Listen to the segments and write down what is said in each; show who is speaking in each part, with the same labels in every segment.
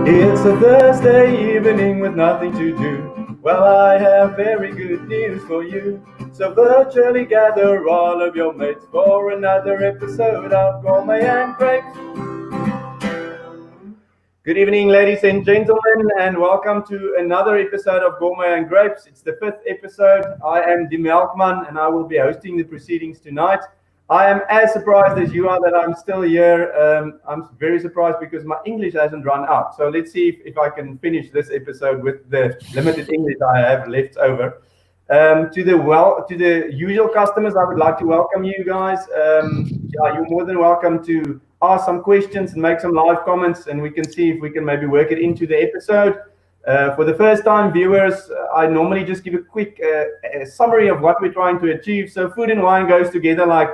Speaker 1: It's a Thursday evening with nothing to do. Well, I have very good news for you. So virtually gather all of your mates for another episode of Gourmet and Grapes. Good evening, ladies and gentlemen, and welcome to another episode of Gourmet and Grapes. It's the 5th episode. I am Die Melkman, and I will be hosting the proceedings tonight. I am as surprised as you are that I'm still here. I'm very surprised because my English hasn't run out. So let's see if I can finish this episode with the limited English I have left over. To the usual customers, I would like to welcome you guys. You're more than welcome to ask some questions and make some live comments, and we can see if we can maybe work it into the episode. For the first time viewers, I normally just give a quick summary of what we're trying to achieve. So food and wine goes together like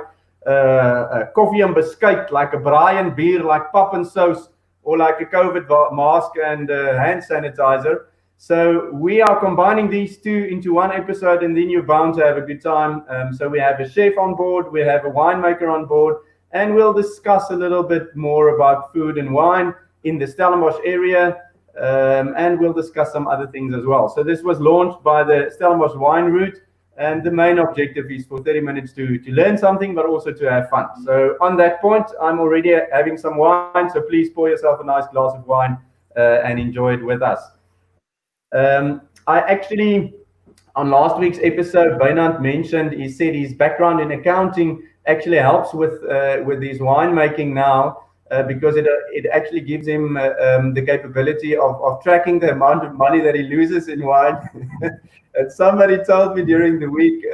Speaker 1: coffee and biscuit, like a braai and beer, like pap and sauce, or like a COVID mask and hand sanitizer. So we are combining these two into one episode, and then you're bound to have a good time. So we have a chef on board, we have a winemaker on board, and we'll discuss a little bit more about food and wine in the Stellenbosch area, and we'll discuss some other things as well. So this was launched by the Stellenbosch Wine Route, and the main objective is for 30 minutes to learn something, but also to have fun. So on that point, I'm already having some wine, so please pour yourself a nice glass of wine and enjoy it with us. I actually, on last week's episode, Wynand mentioned, he said his background in accounting actually helps with his winemaking now, because it actually gives him the capability of tracking the amount of money that he loses in wine. And somebody told me during the week,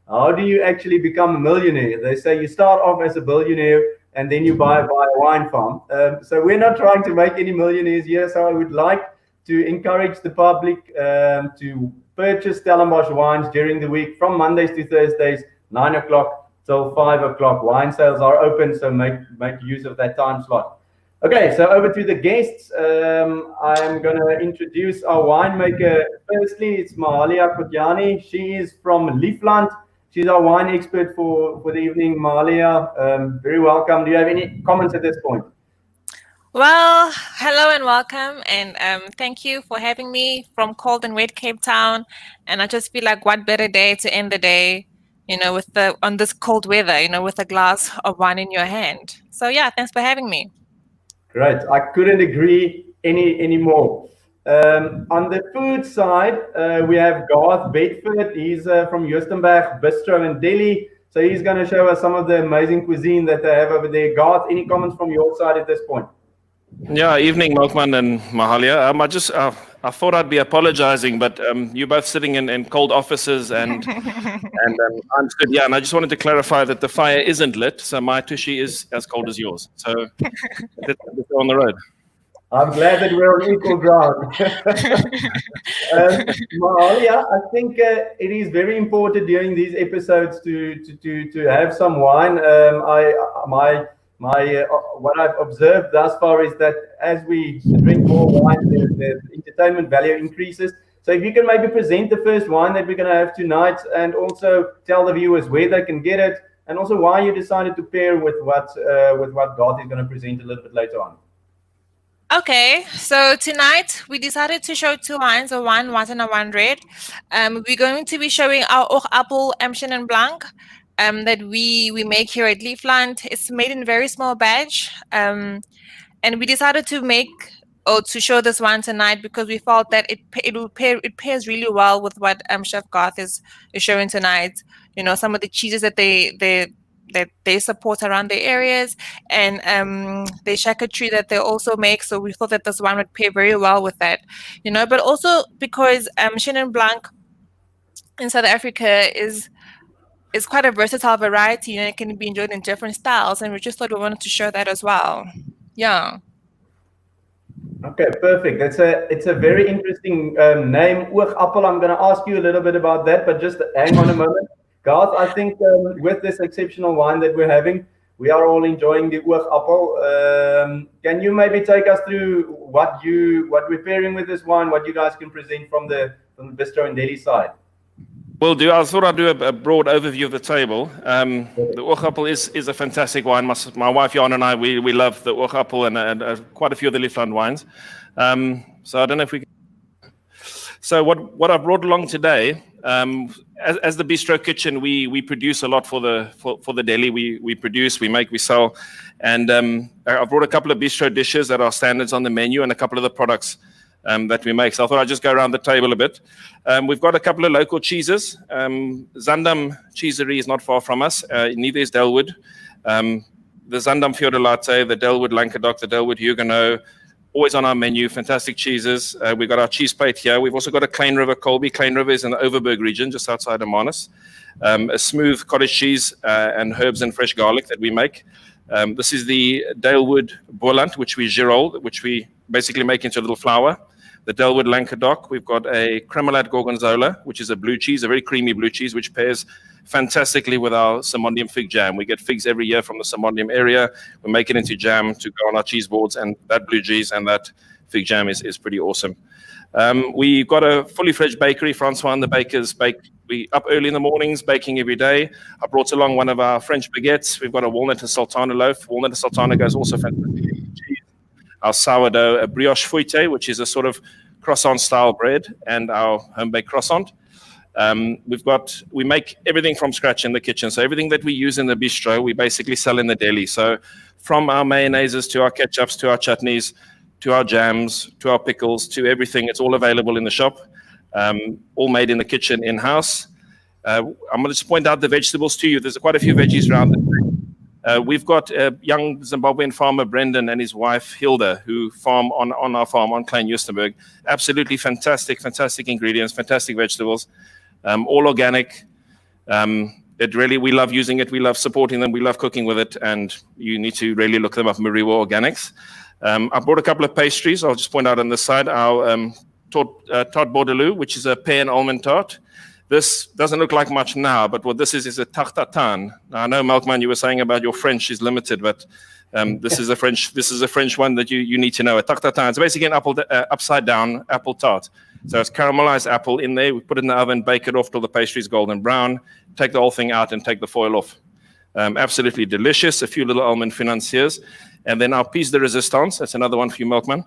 Speaker 1: how do you actually become a millionaire? They say you start off as a billionaire and then you buy a wine farm. So we're not trying to make any millionaires here. So I would like to encourage the public to purchase Stellenbosch wines during the week from Mondays to Thursdays, 9 o'clock till 5 o'clock. Wine sales are open, so make use of that time slot. Okay, so over to the guests. I'm going to introduce our winemaker. Firstly, it's Mahalia Kotyani. She is from Lievland. She's our wine expert for the evening. Mahalia, very welcome. Do you have any comments at this point?
Speaker 2: Well, hello and welcome, and thank you for having me from cold and wet Cape Town. And I just feel like what better day to end the day, on this cold weather, with a glass of wine in your hand. So yeah, thanks for having me.
Speaker 1: Great. I couldn't agree any more. On the food side, we have Garth Bedford. He's from Joostenberg, Bistro and Deli. So he's going to show us some of the amazing cuisine that they have over there. Garth, any comments from your side at this point?
Speaker 3: Yeah, evening, Melkman and Mahalia. I thought I'd be apologizing, but you're both sitting in cold offices, and I'm stood. Yeah, and I just wanted to clarify that the fire isn't lit, so my tushy is as cold as yours. So let's go on the road.
Speaker 1: I'm glad that we're on equal ground. Mahalia, I think it is very important during these episodes to have some wine. What I've observed thus far is that as we drink more wine, the entertainment value increases. So if you can maybe present the first wine that we're going to have tonight, and also tell the viewers where they can get it, and also why you decided to pair with what Garth is going to present a little bit later on.
Speaker 2: Okay, so tonight we decided to show two wines, a wine white and a wine red. We're going to be showing our Oogappel Chenin Blanc. That we make here at Lievland. It's made in very small batch, and we decided to show this wine tonight because we felt that it pairs really well with what Chef Garth is showing tonight. Some of the cheeses that they support around their areas, and the charcuterie that they also make. So we thought that this wine would pair very well with that. But also because Chenin Blanc in South Africa is quite a versatile variety, it can be enjoyed in different styles, and we just thought we wanted to show that as well. Yeah.
Speaker 1: Okay, perfect. It's a very interesting name, Oogappel. I'm going to ask you a little bit about that, but just hang on a moment. Garth, I think with this exceptional wine that we're having, we are all enjoying the Oogappel. Can you maybe take us through what we're pairing with this wine, what you guys can present from the Bistro and Deli side?
Speaker 3: Will do. I thought I'd do a broad overview of the table. The Oogappel is a fantastic wine. My wife Jan and I, we love the Oogappel and quite a few of the Lievland wines. So I don't know if we can. So what I brought along today, as the Bistro kitchen, we produce a lot for the Deli. We produce, we make, we sell. And I brought a couple of Bistro dishes that are standards on the menu and a couple of the products that we make. So I thought I'd just go around the table a bit. We've got a couple of local cheeses. Zandam Cheesery is not far from us. Neither is Delwood. The Zandam Fiore Latte, the Delwood Languedoc, the Delwood Huguenot, always on our menu. Fantastic cheeses. We've got our cheese plate here. We've also got a Klein River Colby. Klein River is in the Overberg region, just outside of Manus. A smooth cottage cheese and herbs and fresh garlic that we make. This is the Dalewood Boerland, which we girol, which we basically make into a little flour. The Delwood Languedoc, we've got a Cremelade Gorgonzola, which is a blue cheese, a very creamy blue cheese, which pairs fantastically with our Simondhium fig jam. We get figs every year from the Simondhium area. We make it into jam to go on our cheese boards, and that blue cheese and that fig jam is pretty awesome. We've got a fully fledged bakery. Francois and the bakers bake. We up early in the mornings, baking every day. I brought along one of our French baguettes. We've got a walnut and sultana loaf. Walnut and sultana goes also fantastic. Our sourdough, a brioche fouettée, which is a sort of croissant-style bread, and our home-baked croissant. We make everything from scratch in the kitchen. So everything that we use in the bistro, we basically sell in the deli. So from our mayonnaises to our ketchups to our chutneys to our jams to our pickles to everything, it's all available in the shop. All made in the kitchen in-house. I'm going to just point out the vegetables to you. There's quite a few veggies around. We've got a young Zimbabwean farmer, Brendan, and his wife, Hilda, who farm on our farm on Klein Joostenberg. Absolutely fantastic ingredients, fantastic vegetables, all organic. We love using it. We love supporting them. We love cooking with it. And you need to really look them up, Mariwa Organics. I brought a couple of pastries. I'll just point out on this side, our tart Bordelou, which is a pear and almond tart. This doesn't look like much now, but what this is a tartatan. Now, I know, Melkman, you were saying about your French is limited, but this is a French one that you need to know. A tartatan. It's basically an upside down apple tart. So it's caramelized apple in there. We put it in the oven, bake it off till the pastry is golden brown. Take the whole thing out and take the foil off. Absolutely delicious. A few little almond financiers, and then our piece de resistance. That's another one for you, Melkman.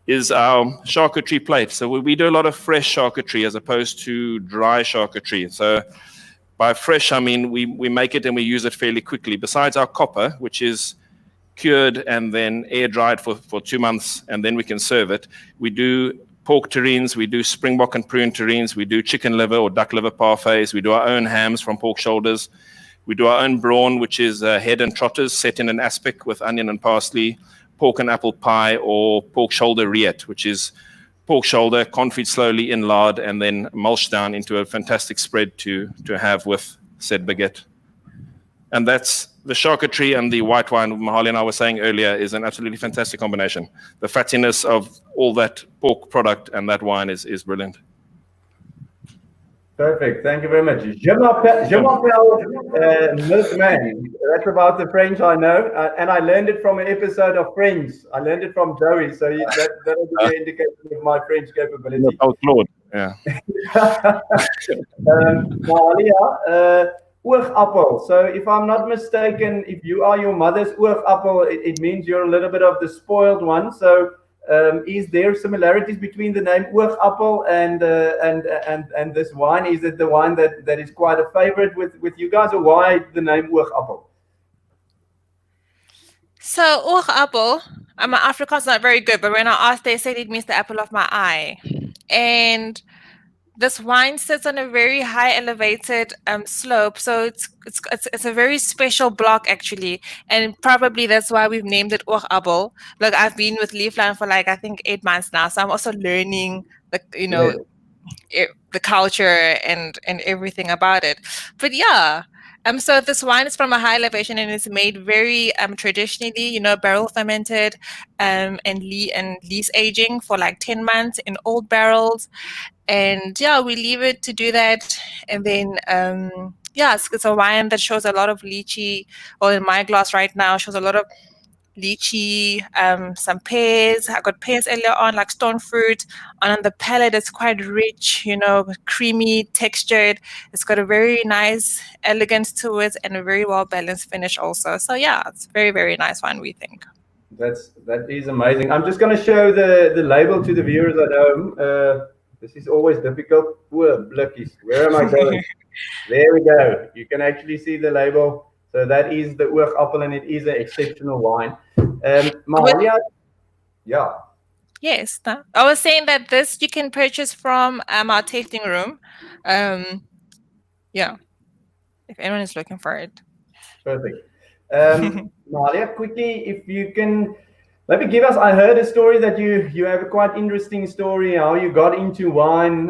Speaker 3: Is our charcuterie plate. So we do a lot of fresh charcuterie as opposed to dry charcuterie. So by fresh, I mean we make it and we use it fairly quickly. Besides our copper, which is cured and then air dried for 2 months, and then we can serve it. We do pork terrines, we do springbok and prune terrines, we do chicken liver or duck liver parfaits, we do our own hams from pork shoulders, we do our own brawn, which is head and trotters set in an aspic with onion and parsley, pork and apple pie, or pork shoulder rillette, which is pork shoulder confit slowly in lard and then mulched down into a fantastic spread to have with said baguette. And that's the charcuterie, and the white wine Mahalia and I were saying earlier is an absolutely fantastic combination. The fattiness of all that pork product and that wine is brilliant.
Speaker 1: Perfect. Thank you very much. Je m'appelle Milkman. That's about the French I know. And I learned it from an episode of Friends. I learned it from Joey. So that'll be an indication of my French capability.
Speaker 3: Oh, Lord. Yeah.
Speaker 1: Mahalia, oogappel. So if I'm not mistaken, if you are your mother's oogappel, it means you're a little bit of the spoiled one. So is there similarities between the name oogappel and this wine? Is it the wine that is quite a favorite with you guys, or why the name oogappel?
Speaker 2: So oogappel, my Afrikaans is not very good, but when I asked, they said it means the apple of my eye. And this wine sits on a very high elevated slope, so it's a very special block actually, and probably that's why we've named it oogappel. Like, I've been with Lievland for I think 8 months now, so I'm also learning the culture and everything about it. But yeah, so this wine is from a high elevation and it's made very traditionally, barrel fermented and lease aging for 10 months in old barrels. And yeah, we leave it to do that. And then, it's a wine that shows a lot of lychee, or in my glass right now, shows a lot of lychee, some pears. I got pears earlier on, like stone fruit. And on the palate, it's quite rich, creamy textured. It's got a very nice elegance to it and a very well balanced finish also. So yeah, it's very, very nice wine, we think.
Speaker 1: That is amazing. I'm just going to show the label to the viewers at home. This is always difficult. Poor blikkies. Where am I going? There we go. You can actually see the label. So that is the Oogappel, and it is an exceptional wine. Mahalia, yeah.
Speaker 2: Yes, I was saying that this you can purchase from our tasting room. Yeah, if anyone is looking for it.
Speaker 1: Perfect. Mahalia, quickly, if you can maybe give us, I heard a story that you have a quite interesting story, how you got into wine,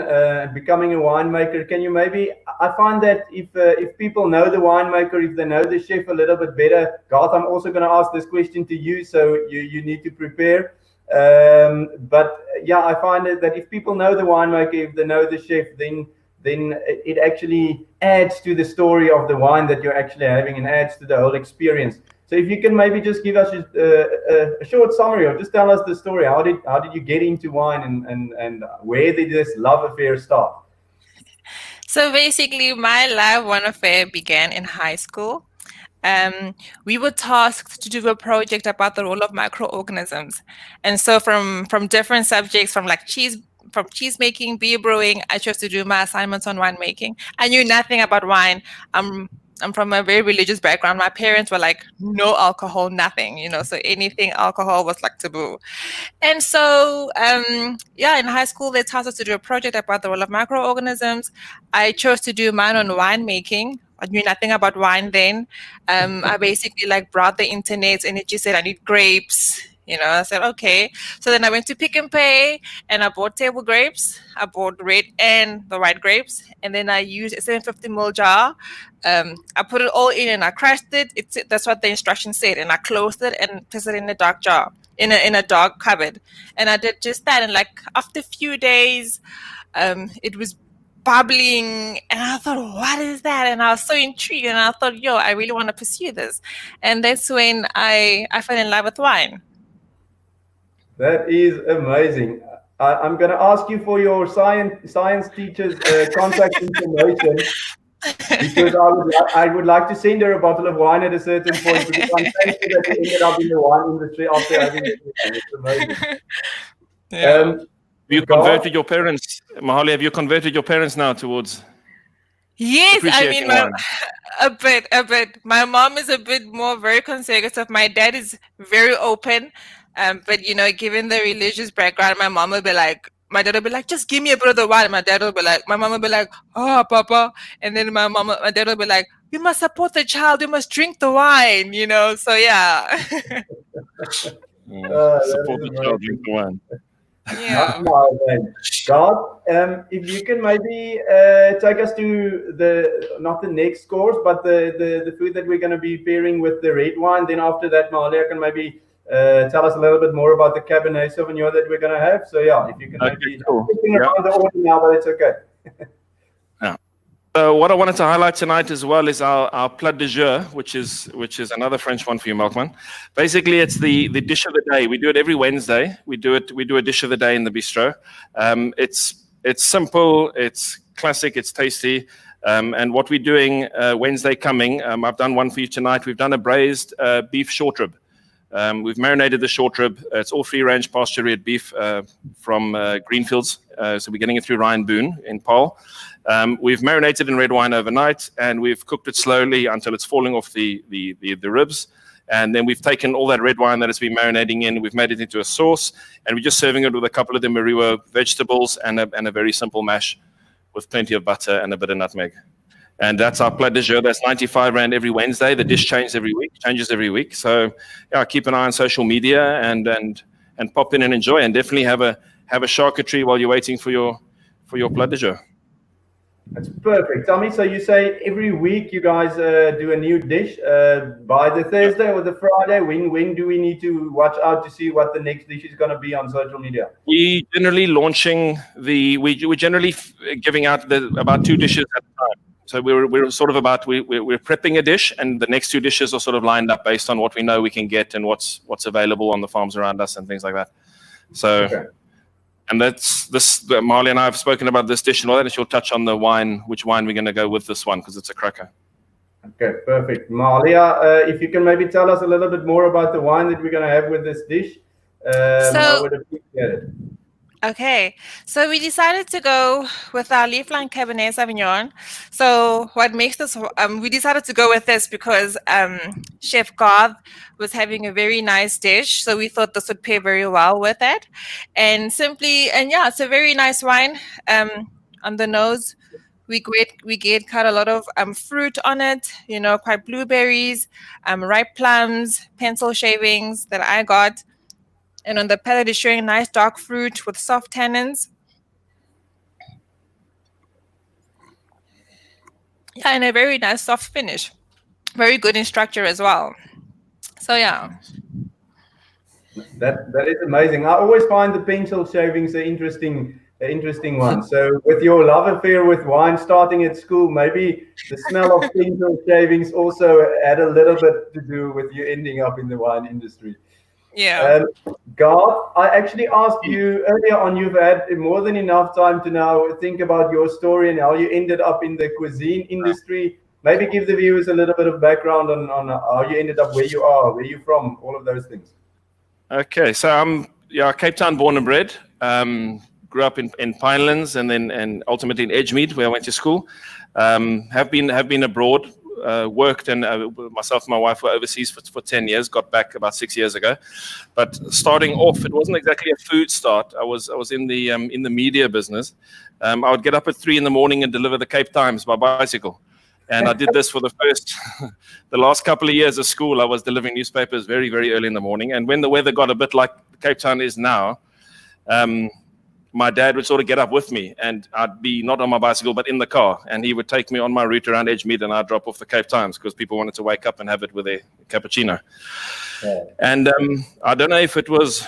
Speaker 1: becoming a winemaker. Can you maybe, I find that if people know the winemaker, if they know the chef a little bit better, Garth, I'm also going to ask this question to you, so you need to prepare. But yeah, I find that if people know the winemaker, if they know the chef, then it actually adds to the story of the wine that you're actually having and adds to the whole experience. So if you can maybe just give us a short summary, or just tell us the story. How did you get into wine, and where did this love affair start?
Speaker 2: So basically, my love wine affair began in high school. We were tasked to do a project about the role of microorganisms, and so from different subjects, from cheese making, beer brewing, I chose to do my assignments on winemaking. I knew nothing about wine. I'm from a very religious background. My parents were like, no alcohol, nothing, so anything alcohol was like taboo. And so, in high school, they tasked us to do a project about the role of microorganisms. I chose to do mine on winemaking. I knew nothing about wine then. I basically browsed the internet, and it just said I need grapes. I said, okay. So then I went to Pick and Pay, and I bought table grapes. I bought red and the white grapes. And then I used a 750 ml jar. I put it all in and I crushed it. That's what the instructions said. And I closed it and placed it in a dark jar, in a dark cupboard. And I did just that. And after a few days, it was bubbling, and I thought, what is that? And I was so intrigued, and I thought, I really want to pursue this. And that's when I fell in love with wine.
Speaker 1: That is amazing. I'm going to ask you for your science teacher's contact information, because I would like to send her a bottle of wine at a certain point, because I'm thankful that you ended up in the wine industry after having it. It's amazing.
Speaker 3: Yeah. Have you converted your parents, Mahalia? Have you converted your parents now towards?
Speaker 2: Yes, I mean, a bit. My mom is a bit more very conservative. My dad is very open. But given the religious background, my dad would be like, just give me a bit of the wine. My mom would be like, oh, Papa. And then my dad would be like, you must support the child. You must drink the wine, So yeah.
Speaker 3: Support the child, drink the wine.
Speaker 2: Yeah.
Speaker 1: God, if you can maybe take us to not the next course, but the food that we're going to be pairing with the red wine. Then after that, Mahalia can maybe tell us a little bit more about the Cabernet Sauvignon that we're going to have. So yeah, if you can maybe around the order now, but it's okay.
Speaker 3: Yeah. What I wanted to highlight tonight as well is our plat de jour, which is another French one for you, Melkman. Basically, it's the dish of the day. We do it every Wednesday. We do a dish of the day in the bistro. It's simple, it's classic, it's tasty. And what we're doing Wednesday coming, I've done one for you tonight. We've done a braised beef short rib. We've marinated the short rib. It's all free-range pasture-reared beef from Greenfields. So we're getting it through Ryan Boone in Paarl. We've marinated in red wine overnight, and we've cooked it slowly until it's falling off the ribs. And then we've taken all that red wine that has been marinating in, we've made it into a sauce, and we're just serving it with a couple of the Mariwa vegetables and a very simple mash with plenty of butter and a bit of nutmeg. And that's our plat de jour. That's 95 Rand every Wednesday. The dish changes every week. So yeah, keep an eye on social media and pop in and enjoy, and definitely have a charcuterie while you're waiting for your plat de jour.
Speaker 1: That's perfect. Tell me, so you say every week you guys do a new dish by the Thursday or the Friday? When do we need to watch out to see what the next dish is going to be on social media?
Speaker 3: We're generally launching we're generally giving out about 2 dishes at a time. So we're sort of about we're prepping a dish, and the next two dishes are sort of lined up based on what we know we can get and what's available on the farms around us and things like that. So,
Speaker 1: Okay.
Speaker 3: and that's this. Marley and I have spoken about this dish and all that, and she'll touch on the wine, which wine we're going to go with this one because it's a cracker.
Speaker 1: Okay, perfect. Mahalia, if you can maybe tell us a little bit more about the wine that we're going to have with this dish, I would appreciate it.
Speaker 2: Okay, so we decided to go with our Lievland Cabernet Sauvignon. So what makes this, we decided to go with this because Chef Garth was having a very nice dish. So we thought this would pair very well with it. And yeah, it's a very nice wine. On the nose, we get quite a lot of fruit on it, you know, quite blueberries, ripe plums, pencil shavings that I got. And on the palate, it's showing nice dark fruit with soft tannins. Yeah, and a very nice soft finish. Very good in structure as well. So yeah.
Speaker 1: That is amazing. I always find the pencil shavings an interesting one. So with your love affair with wine starting at school, maybe the smell of pencil shavings also had a little bit to do with you ending up in the wine industry.
Speaker 2: Yeah.
Speaker 1: Garth, I actually asked you earlier on, you've had more than enough time to now think about your story and how you ended up in the cuisine industry. Maybe give the viewers a little bit of background on how you ended up where you are, where you're from, all of those things.
Speaker 3: Okay, so I'm Cape Town born and bred. Grew up in Pinelands and ultimately in Edgemead, where I went to school. Have been abroad. Worked and myself and my wife were overseas for 10 years, got back about 6 years ago. But starting off, it wasn't exactly a food start. I was in the media business. I would get up at 3 a.m. and deliver the Cape Times by bicycle. And I did this for the last couple of years of school. I was delivering newspapers very, very early in the morning. And when the weather got a bit like Cape Town is now, my dad would sort of get up with me, and I'd be not on my bicycle, but in the car. And he would take me on my route around Edgemead, and I'd drop off the Cape Times because people wanted to wake up and have it with their cappuccino. Yeah. And I don't know if it was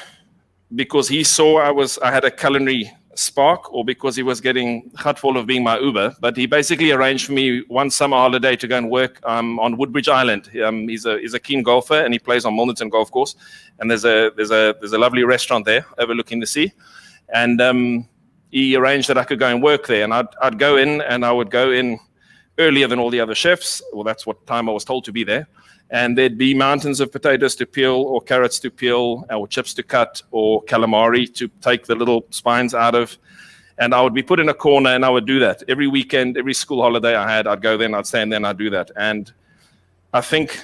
Speaker 3: because he saw I had a culinary spark or because he was getting hutful of being my Uber, but he basically arranged for me one summer holiday to go and work on Woodbridge Island. He's a keen golfer, and he plays on Milnerton Golf Course. And there's a lovely restaurant there overlooking the sea. And he arranged that I could go and work there. And I'd go in, and I would go in earlier than all the other chefs. Well, that's what time I was told to be there. And there'd be mountains of potatoes to peel, or carrots to peel, or chips to cut, or calamari to take the little spines out of. And I would be put in a corner, and I would do that. Every weekend, every school holiday I had, I'd go there, and I'd stand there, and I'd do that. And I think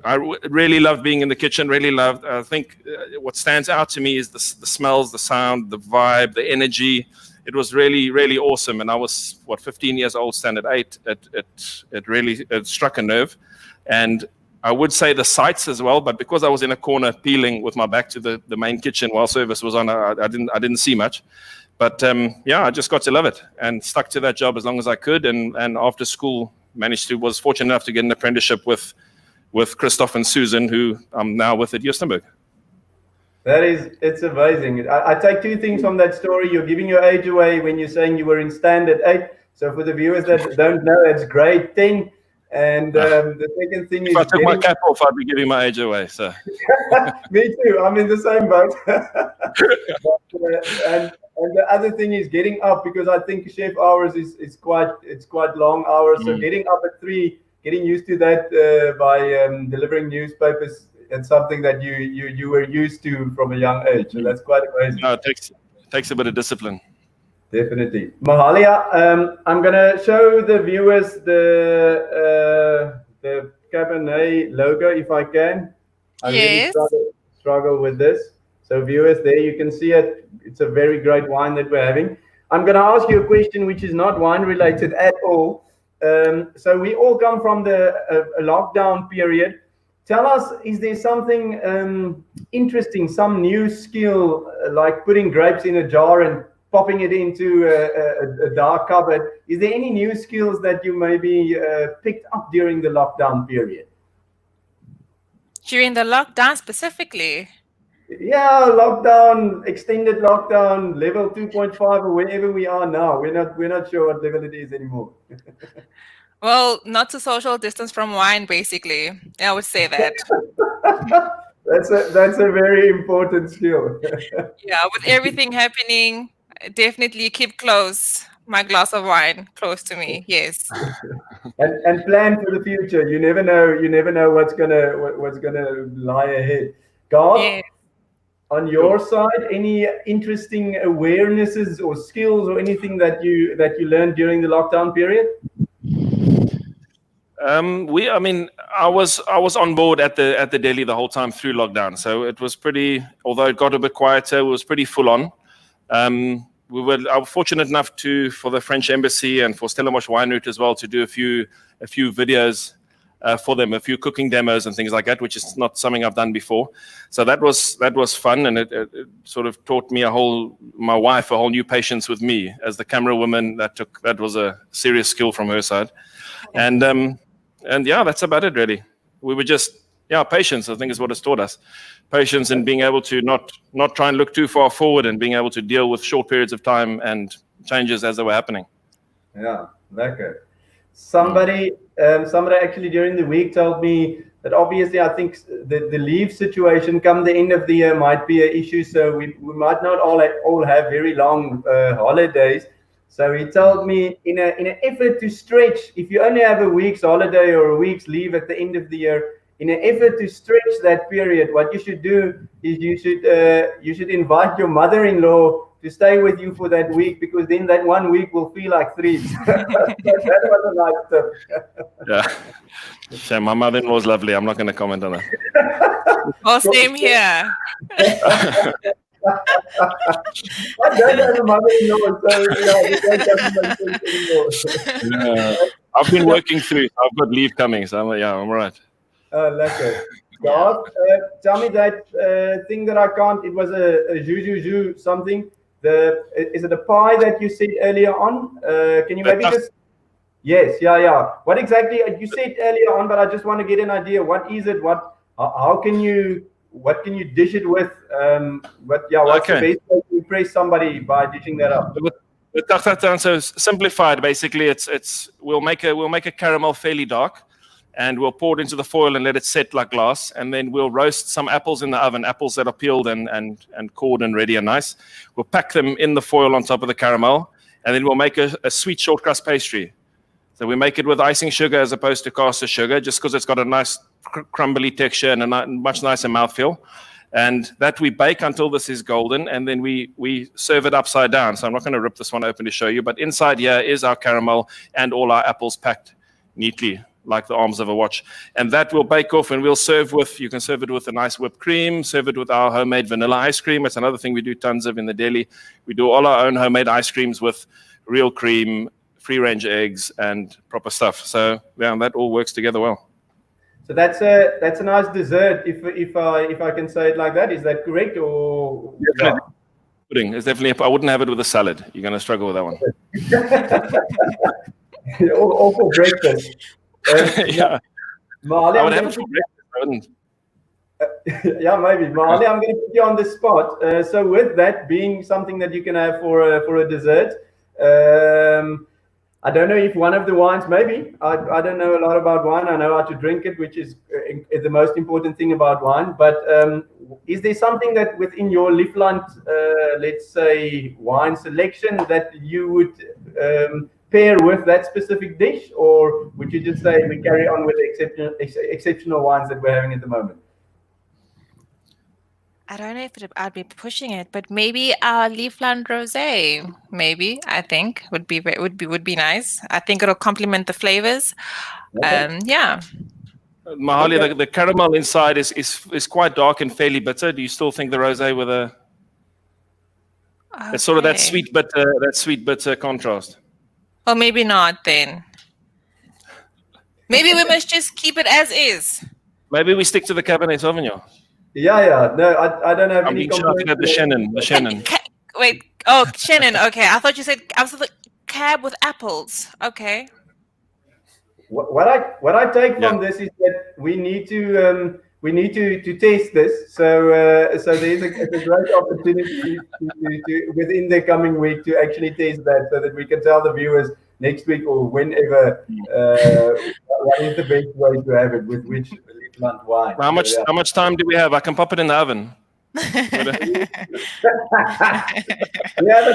Speaker 3: I really loved being in the kitchen, I think what stands out to me is the smells, the sound, the vibe, the energy. It was really, really awesome. And I was, 15 years old, standard 8. It really struck a nerve. And I would say the sights as well, but because I was in a corner peeling with my back to the main kitchen while service was on, I didn't see much. But I just got to love it and stuck to that job as long as I could. And after school, was fortunate enough to get an apprenticeship with Christoph and Susan, who I'm now with at Joostenberg.
Speaker 1: It's amazing. I take two things from that story. You're giving your age away when you're saying you were in standard 8. So for the viewers that don't know, it's grade 10. And the second thing is,
Speaker 3: if I took my cap off, I'd be giving my age away. So
Speaker 1: me too. I'm in the same boat. and the other thing is getting up, because I think chef hours is quite long hours. So getting up at 3, getting used to that by delivering newspapers, it's something that you were used to from a young age. So that's quite amazing.
Speaker 3: No, it takes a bit of discipline.
Speaker 1: Definitely. Mahalia, I'm going to show the viewers the Cabernet logo, if I can. I
Speaker 2: yes.
Speaker 1: really struggle with this. So viewers, there you can see it. It's a very great wine that we're having. I'm going to ask you a question which is not wine related at all. So we all come from the lockdown period. Tell us, is there something interesting, some new skill, like putting grapes in a jar and popping it into a dark cupboard? Is there any new skills that you maybe picked up during the lockdown period?
Speaker 2: During the lockdown specifically?
Speaker 1: Yeah, lockdown, extended lockdown, level 2.5 or wherever we are now. We're not sure what level it is anymore.
Speaker 2: Well, not to social distance from wine, basically. I would say that.
Speaker 1: That's a very important skill.
Speaker 2: Yeah, with everything happening, definitely keep close my glass of wine close to me. Yes.
Speaker 1: And plan for the future. You never know. You never know what's gonna lie ahead. God,
Speaker 2: Yeah.
Speaker 1: on your side, any interesting awarenesses or skills or anything that you learned during the lockdown period?
Speaker 3: I was on board at the Deli the whole time through lockdown, so it was pretty. Although it got a bit quieter, it was pretty full on. I was fortunate enough for the French Embassy and for Stellenbosch Wine Route as well to do a few videos for them, a few cooking demos and things like that, which is not something I've done before. So that was fun, and it sort of taught me my wife a whole new patience with me as the camera woman. That was a serious skill from her side, and yeah, that's about it really. We were just patience, I think, is what it's taught us. Patience and being able to not try and look too far forward and being able to deal with short periods of time and changes as they were happening.
Speaker 1: Yeah, lekker. Somebody actually during the week told me that obviously I think the leave situation come the end of the year might be an issue. So we might not all have very long holidays. So he told me in an effort to stretch, if you only have a week's holiday or a week's leave at the end of the year, in an effort to stretch that period, what you should do is you should invite your mother-in-law to stay with you for that week, because then that 1 week will feel like 3. That was a nice tip.
Speaker 3: Yeah. So my mother-in-law is lovely. I'm not going to comment on that.
Speaker 2: Oh, same here.
Speaker 1: I don't have a mother-in-law, so it doesn't make sense anymore.
Speaker 3: I've been working through. So I've got leave coming, so I'm all right.
Speaker 1: Lekker. God, tell me that thing that I can't. It was a juju something. Is it a pie that you said earlier on? Can you maybe just? Yes, yeah. What exactly you said earlier on? But I just want to get an idea. What is it? What can you dish it with? What's the best way to impress somebody by dishing that up?
Speaker 3: The tartare, so simplified, basically, we'll make a caramel fairly dark, and we'll pour it into the foil and let it set like glass, and then we'll roast some apples in the oven, apples that are peeled and cored and ready and nice. We'll pack them in the foil on top of the caramel, and then we'll make a sweet short crust pastry. So we make it with icing sugar as opposed to caster sugar, just because it's got a nice crumbly texture and a much nicer mouthfeel. And that we bake until this is golden, and then we serve it upside down. So I'm not going to rip this one open to show you, but inside here is our caramel and all our apples packed neatly, like the arms of a watch. And that will bake off, and you can serve it with a nice whipped cream, serve it with our homemade vanilla ice cream. It's another thing we do tons of in the Deli. We do all our own homemade ice creams with real cream, free-range eggs, and proper stuff. So yeah, that all works together well.
Speaker 1: So that's a nice dessert, if I can say it like that. Is that correct? Or
Speaker 3: yeah. Pudding is definitely. I wouldn't have it with a salad. You're going to struggle with that one.
Speaker 1: Or for breakfast.
Speaker 3: Yeah.
Speaker 1: Marley,
Speaker 3: I would have it for breakfast. I wouldn't.
Speaker 1: Yeah, maybe. Marley, I'm going to put you on the spot. So with that being something that you can have for a dessert, I don't know if one of the wines, maybe. I don't know a lot about wine. I know how to drink it, which is the most important thing about wine. But is there something that within your Lievland, let's say, wine selection that you would pair with that specific dish? Or would you just say we carry on with the exceptional wines that we're having at the moment?
Speaker 2: I don't know if I'd be pushing it, but maybe our Lievland rosé, maybe, I think would be nice. I think it'll complement the flavors.
Speaker 1: Okay.
Speaker 2: Yeah.
Speaker 3: Mahalia, okay. The caramel inside is quite dark and fairly bitter. Do you still think the rosé with it's sort of that sweet bitter contrast?
Speaker 2: Or maybe not then. Maybe we must just keep it as is.
Speaker 3: Maybe we stick to the Cabernet Sauvignon.
Speaker 1: Yeah. No, I don't have any.
Speaker 3: I'm shouting at the Shannon.
Speaker 2: Wait. Oh, Shannon. Okay, I thought you said I was the cab with apples. Okay.
Speaker 1: What I take from this is that we need to test this. So there's a great opportunity to within the coming week to actually test that, so that we can tell the viewers next week or whenever. What is the best way to have it with which Lievland wine?
Speaker 3: How much time do we have? I can pop it in the oven.
Speaker 1: We have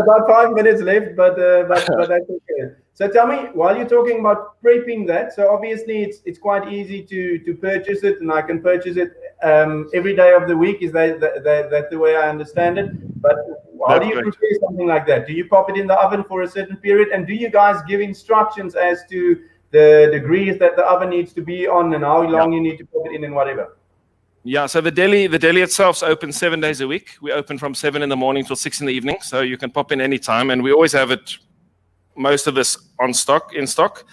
Speaker 1: about 5 minutes left, but that's okay. So tell me, while you're talking about prepping that, so obviously it's quite easy to purchase it, and I can purchase it every day of the week. Is that the way I understand it? But how do you prepare something like that? Do you pop it in the oven for a certain period, and do you guys give instructions as to the degrees that the oven needs to be on and how long you need to put it in and whatever?
Speaker 3: Yeah, so the deli itself's open 7 days a week. We open from 7 in the morning till 6 in the evening, so you can pop in any time, and we always have it, most of this in stock.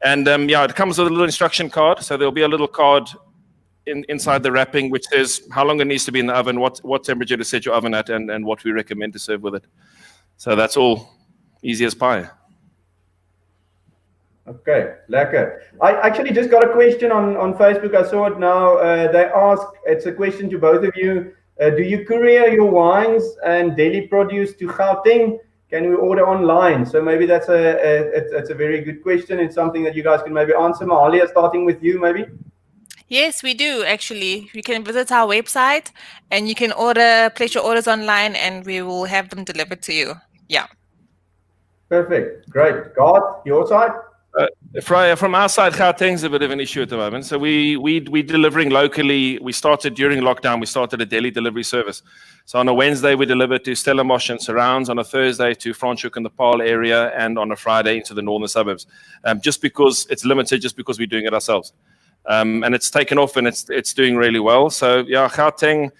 Speaker 3: And it comes with a little instruction card, so there'll be a little card inside the wrapping which says how long it needs to be in the oven, what temperature to set your oven at, and what we recommend to serve with it. So that's all easy as pie.
Speaker 1: Okay, lekker. I actually just got a question on Facebook. I saw it now. They ask, it's a question to both of you. Do you courier your wines and deli produce to Gauteng? Can we order online? So maybe that's a very good question. It's something that you guys can maybe answer. Mahalia, starting with you, maybe.
Speaker 2: Yes, we do actually. You can visit our website and you can place your orders online, and we will have them delivered to you. Yeah.
Speaker 1: Perfect. Great. God, your side?
Speaker 3: From our side, Gauteng's a bit of an issue at the moment. So we delivering locally. We started during lockdown. We started a daily delivery service. So on a Wednesday, we deliver to Stellenbosch and surrounds. On a Thursday to Franschhoek and the Paarl area, and on a Friday into the northern suburbs. Just because it's limited, just because we're doing it ourselves. And it's taken off, and it's doing really well. So yeah, Gauteng,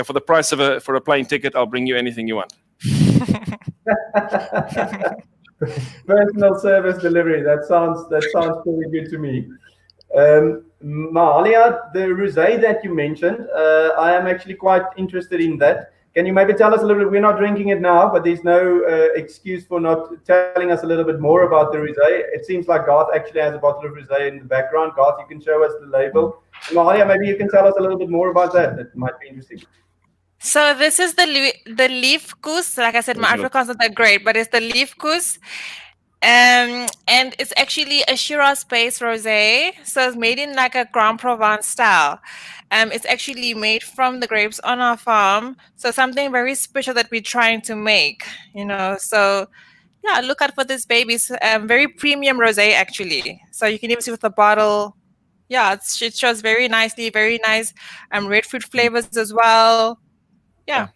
Speaker 3: for the price of a plane ticket, I'll bring you anything you want.
Speaker 1: Personal service delivery. That sounds pretty good to me. Mahalia, the rosé that you mentioned, I am actually quite interested in that. Can you maybe tell us a little bit? We're not drinking it now, but there's no excuse for not telling us a little bit more about the rosé. It seems like Garth actually has a bottle of rosé in the background. Garth, you can show us the label. Mahalia, maybe you can tell us a little bit more about that. That might be interesting.
Speaker 2: So this is the Liefkoes. Like I said, my Afrikaans not that great, but it's the Liefkoes. And it's actually a Shiraz-based rosé. So it's made in like a Grand Provence style. It's actually made from the grapes on our farm. So something very special that we're trying to make, So yeah, look out for this baby. It's very premium rosé actually. So you can even see with the bottle. Yeah, it shows very nicely, very nice red fruit flavors as well. Yeah.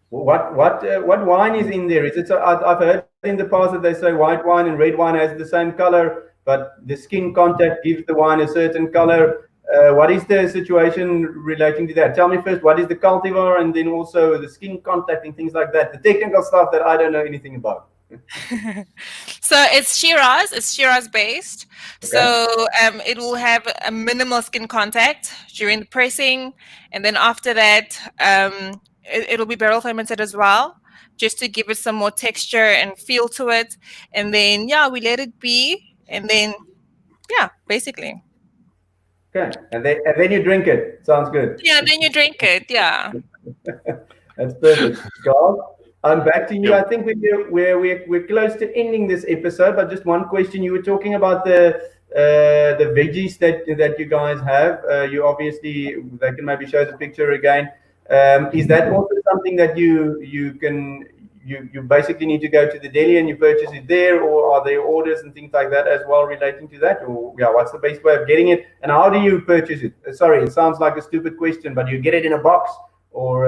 Speaker 1: What wine is in there? Is it? I've heard in the past that they say white wine and red wine has the same color, but the skin contact gives the wine a certain color. What is the situation relating to that? Tell me first, what is the cultivar, and then also the skin contact and things like that. The technical stuff that I don't know anything about.
Speaker 2: So it's Shiraz. It's Shiraz based. Okay. So it will have a minimal skin contact during the pressing, and then after that, it'll be barrel fermented as well, just to give it some more texture and feel to it. And then we let it be, and then basically.
Speaker 1: Okay, and then you drink it. Sounds good.
Speaker 2: Yeah, then you drink it. Yeah.
Speaker 1: That's perfect. Garth, I'm back to you. Yep. I think we're close to ending this episode, but just one question. You were talking about the veggies that you guys have. You obviously, they can maybe show the picture again. Is that also something that you basically need to go to the deli and you purchase it there, or are there orders and things like that as well relating to that? Or what's the best way of getting it, and how do you purchase it? Sorry, it sounds like a stupid question, but you get it in a box, or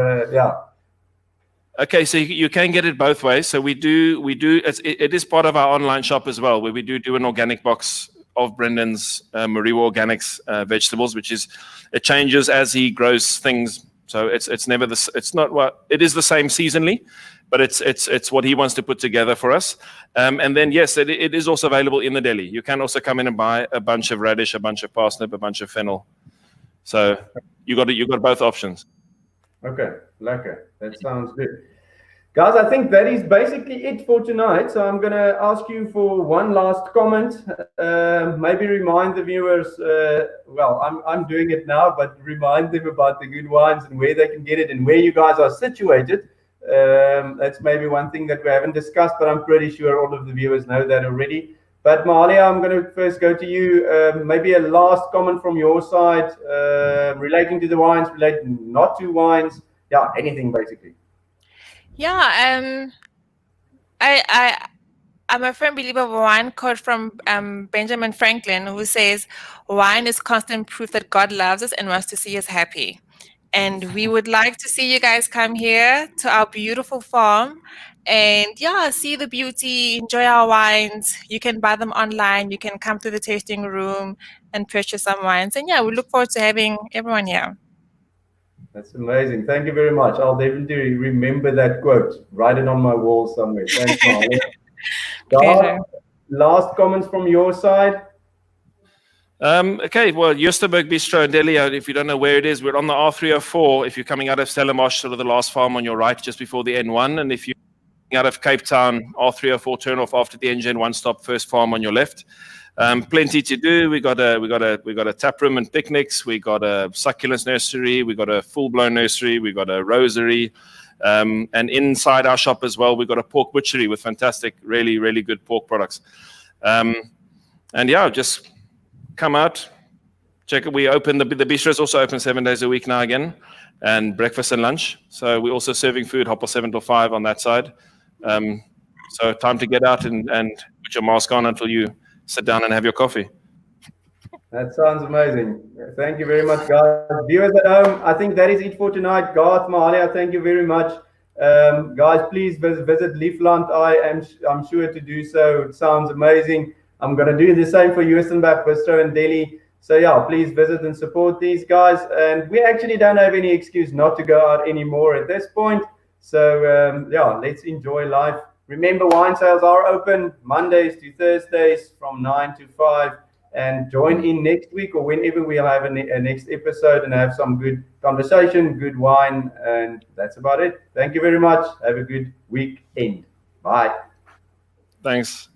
Speaker 3: Okay, so you can get it both ways. So we do. It is part of our online shop as well, where we do an organic box of Brendan's Mariwa Organics vegetables, it changes as he grows things. So it's never this. It's not what it is the same seasonally, but it's what he wants to put together for us. And then yes, it is also available in the deli. You can also come in and buy a bunch of radish, a bunch of parsnip, a bunch of fennel. So you got both options.
Speaker 1: Okay, lekker. That sounds good. Guys, I think that is basically it for tonight. So I'm going to ask you for one last comment. Maybe remind the viewers, I'm doing it now, but remind them about the good wines and where they can get it and where you guys are situated. That's maybe one thing that we haven't discussed, but I'm pretty sure all of the viewers know that already. But Mahalia, I'm going to first go to you. Maybe a last comment from your side relating to the wines, relating not to wines. Yeah, anything basically.
Speaker 2: Yeah, I'm a firm believer of a wine quote from Benjamin Franklin, who says, "Wine is constant proof that God loves us and wants to see us happy." And we would like to see you guys come here to our beautiful farm and see the beauty, enjoy our wines. You can buy them online. You can come to the tasting room and purchase some wines. And we look forward to having everyone here.
Speaker 1: That's amazing. Thank you very much. I'll definitely remember that quote. Write it on my wall somewhere. Thanks, Mahalia.
Speaker 2: Pleasure.
Speaker 1: Last comments from your side?
Speaker 3: Okay, well, Joostenberg Bistro in Deli, if you don't know where it is, we're on the R304. If you're coming out of Stellenbosch, sort of the last farm on your right, just before the N1. And if you're coming out of Cape Town, R304 turn off after the NGN1 stop, first farm on your left. Plenty to do. We got a tap room and picnics. We got a succulents nursery. We got a full-blown nursery. We got a rosary. And inside our shop as well, we got a pork butchery with fantastic, really, really good pork products. Just come out, check it. We open the bistro is also open 7 days a week now again, and breakfast and lunch. So we're also serving food, 7 to 5 on that side. So time to get out and put your mask on until you sit down and have your coffee.
Speaker 1: That sounds amazing. Thank you very much, guys. Viewers at home, I think that is it for tonight. Garth, Mahalia, thank you very much. Guys, please visit Lievland. I'm sure to do so. It sounds amazing. I'm going to do the same for Joostenberg, Bistro and Deli. So please visit and support these guys. And we actually don't have any excuse not to go out anymore at this point. So let's enjoy life. Remember, wine sales are open Mondays to Thursdays from 9 to 5. And join in next week or whenever we'll have a next episode and have some good conversation, good wine. And that's about it. Thank you very much. Have a good weekend. Bye.
Speaker 3: Thanks.